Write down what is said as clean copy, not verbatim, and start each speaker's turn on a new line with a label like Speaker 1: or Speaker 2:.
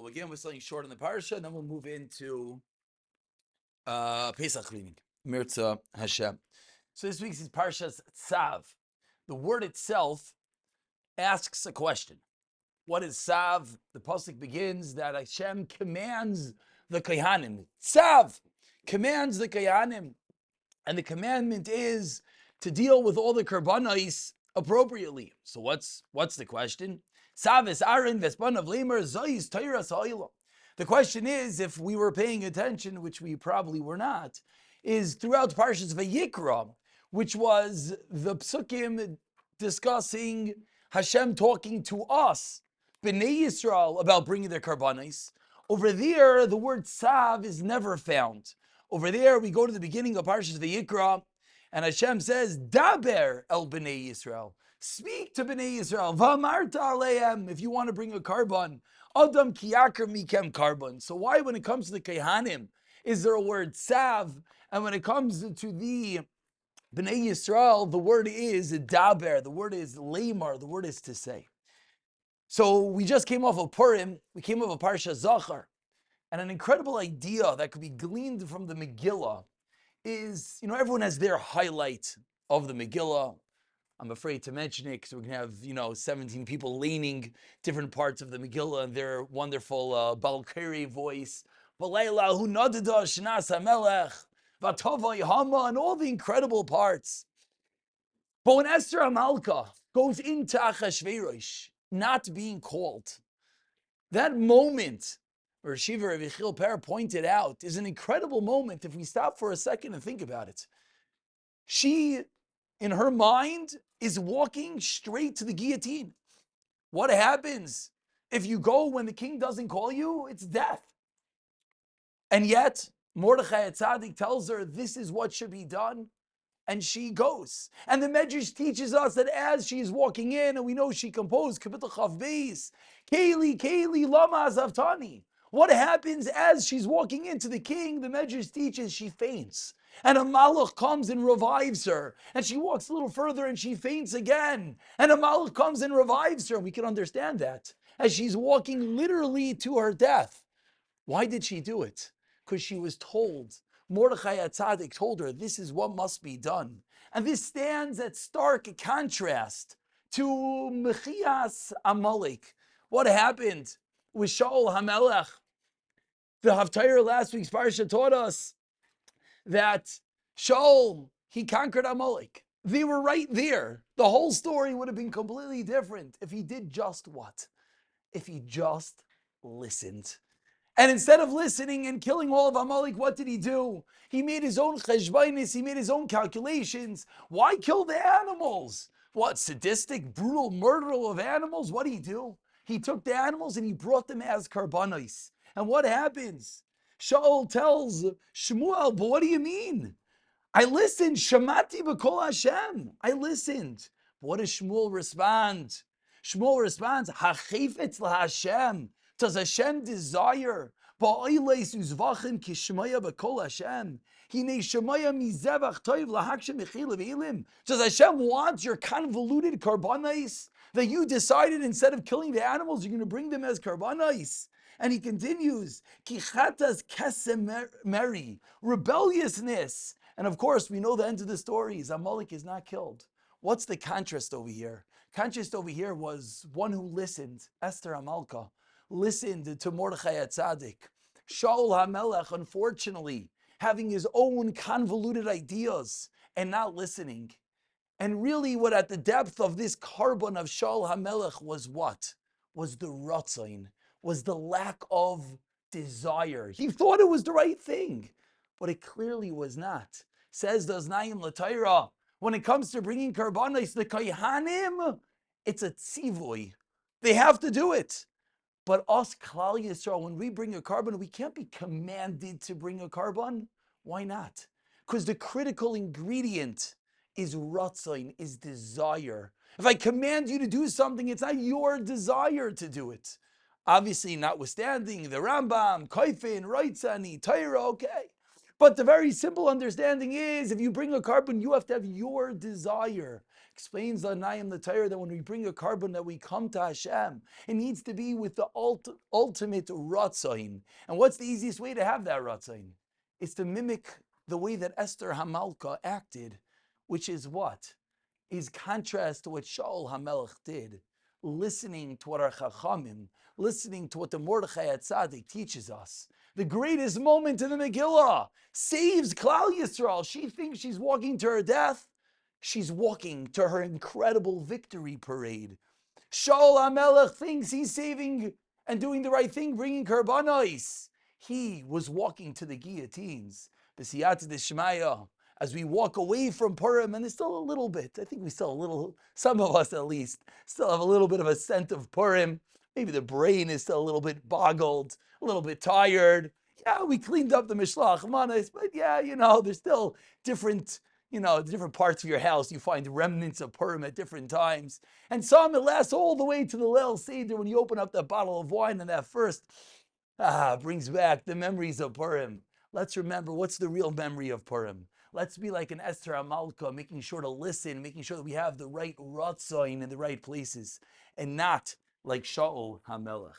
Speaker 1: We'll begin with something short in the parsha, and then we'll move into Pesach cleaning. Mirza Hashem. So this week's is Parshas Tzav. The word itself asks a question. What is Tzav? The pasuk begins that Hashem commands the Kohanim. Tzav commands the Kohanim, and the commandment is to deal with all the karbanos appropriately. So what's the question? Tzav es Aaron v'espanav lemer zois teiras ha'olam. The question is, if we were paying attention, which we probably were not, is throughout Parshas Vayikra, which was the psukim discussing Hashem talking to us, Bnei Yisrael, about bringing their karbanos. Over there, the word tzav is never found. Over there, we go to the beginning of Parshas Vayikra, and Hashem says, Daber el Bnei Yisrael. Speak to Bnei Yisrael. V'amarta aleim, if you want to bring a karban. Adam kiyakar mikem karban. So why, when it comes to the Kehanim, is there a word tzav? And when it comes to the Bnei Yisrael, the word is daber, the word is lemar, the word is to say. So we just came off of Purim, we came off of Parsha Zachar, and an incredible idea that could be gleaned from the Megillah is, everyone has their highlight of the Megillah. I'm afraid to mention it because we're going to have, 17 people leaning different parts of the Megillah and their wonderful Balkari voice. And all the incredible parts. But when Esther Amalka goes into Achashverosh, not being called, that moment, where Shiva Revichil Per pointed out, is an incredible moment if we stop for a second and think about it. She, in her mind, is walking straight to the guillotine. What happens if you go when the king doesn't call you? It's death. And yet, Mordechai Tzaddik tells her this is what should be done, and she goes. And the Medrash teaches us that as she is walking in, and we know she composed Kapitel Chav Beis, Keli, Keli, Lama Zavtani. What happens as she's walking into the king? The Medrash teaches she faints. And a malach comes and revives her. And she walks a little further and she faints again. And a malach comes and revives her. We can understand that as she's walking literally to her death. Why did she do it? Because she was told. Mordechai HaTzadik told her this is what must be done. And this stands at stark contrast to Mechias Amaleik. What happened with Shaul HaMelech? The Haftarah last week's parsha taught us that Shaul, he conquered Amaleik. They were right there. The whole story would have been completely different if he did just what? If he just listened. And instead of listening and killing all of Amaleik, what did he do? He made his own cheshbainis, he made his own calculations. Why kill the animals? What, sadistic, brutal murder of animals? What did he do? He took the animals and he brought them as karbanos. And what happens? Shaul tells Shmuel, but what do you mean? I listened, Shamati b'kol Hashem. I listened. But what does Shmuel respond? Shmuel responds, Hachefetz laHashem. Does Hashem desire? Does Hashem want your convoluted karbanos that you decided instead of killing the animals, you're going to bring them as karbanos? And he continues, Kichatas kesemeri, rebelliousness. And of course, we know the end of the story is Amaleik is not killed. What's the contrast over here? Contrast over here was one who listened, Esther Amalka, listened to Mordechai HaTzadik. Shaul HaMelech, unfortunately, having his own convoluted ideas and not listening. And really what at the depth of this carbon of Shaul HaMelech was what? Was the ratzain, was the lack of desire. He thought it was the right thing, but it clearly was not. Says the Znaim L'Torah, when it comes to bringing karbanos, the Kohanim, it's a tzivoy. They have to do it. But us, Klal Yisrael, when we bring a karban, we can't be commanded to bring a karban. Why not? Because the critical ingredient is ratzain, is desire. If I command you to do something, it's not your desire to do it. Obviously, notwithstanding the Rambam, Kaifin, Reitzani, Torah, okay. But the very simple understanding is, if you bring a karban, you have to have your desire Explains the Naim the Torah that when we bring a carbon that we come to Hashem, it needs to be with the ultimate ratzain. And what's the easiest way to have that ratzain? It's to mimic the way that Esther Hamalka acted, which is what? Is contrast to what Shaul HaMelech did, listening to what our Chachamim, listening to what the Mordechai Tzaddik teaches us. The greatest moment in the Megillah saves Klal Yisrael. She thinks she's walking to her death. She's walking to her incredible victory parade. Shaul HaMelech thinks he's saving and doing the right thing, bringing karbanos. He was walking to the guillotines. B'siyata d'shmaya. As we walk away from Purim, and there's still a little bit, I think we still a little, some of us at least, still have a little bit of a scent of Purim. Maybe the brain is still a little bit boggled, a little bit tired. Yeah, we cleaned up the Mishlach Manas, but yeah, there's still different parts of your house. You find remnants of Purim at different times. And some, it lasts all the way to the Leil Seder when you open up that bottle of wine and that first, brings back the memories of Purim. Let's remember, what's the real memory of Purim? Let's be like an Esther Amalka, making sure to listen, making sure that we have the right Ratzain in the right places, and not like Shaul HaMelech.